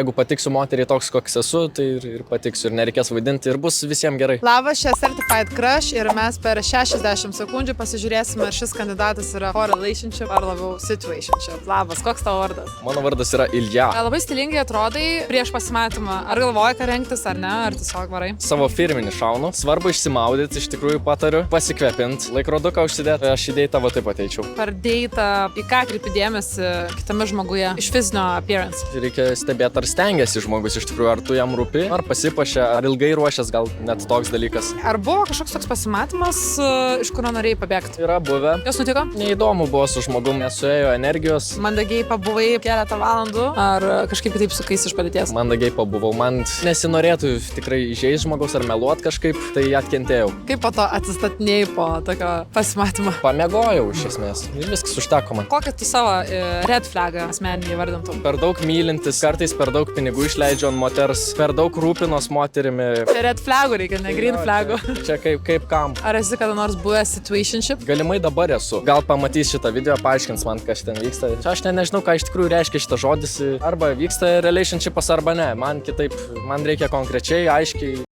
Jeigu patiksiu moteriai toks, koks esu, tai ir patiksiu ir nereikės vaidinti ir bus visiems gerai. Labas, čia Certified Crush ir mes per 60 sekundžių pasižiūrėsime, ar šis kandidatas yra for relationship ar labiau situationship. Labas, koks tavo vardas? Mano vardas yra Ilja. Labai stilingai atrodai prieš pasimatymą. Ar galvoji, ką rengtis ar ne, ar tiesiog varai? Savo firminį šaunu. Svarbu išsimaudyti, iš tikrųjų patariu. Pasikvepinti, laikroduką užsidėti. Aš į deitą va taip ateičiau. Per deitą į ką kreipi dėmesį kitame žmoguje iš fizinio appearance? Reikia stebėti, ar stengiasi žmogus iš tikrųjų, ar tu jam rūpi, ar pasipuošia, ar ilgai ruošias, gal net toks dalykas. Ar buvo kažkoks toks pasimatymas, iš kurio norėjai pabėgti? Yra buvę. Kas nutiko? Neįdomu buvo su žmogum, nesuėjo energijos. Mandagiai pabuvai keletą valandų, ar kažkaip kitaip sukais iš padėties? Mandagiai pabuvau. Man nesinorėtų tikrai įžeisti žmogaus ar meluoti kažkaip, tai atkentėjau. Kaip po to atsistatinėjai po tokio pasimatymo? Pamiegojau iš esmės. Ir viskas užteko man. Kokią tu savo red flagą asmeninį įvardintum? Per daug mylintis, kartais per daug pinigų išleidžia ant moters, per daug rūpinos moterimi. Red flagų reikia, ne green flagų. Čia kaip kam. Ar esi kada nors buvęs situationship? Galimai dabar esu. Gal pamatys šitą video, paaiškins man, kas ten vyksta. Čia aš nežinau, ką iš tikrųjų reiškia šitas žodis. Arba vyksta relationshipas, arba ne. Man kitaip, man reikia konkrečiai, aiškiai.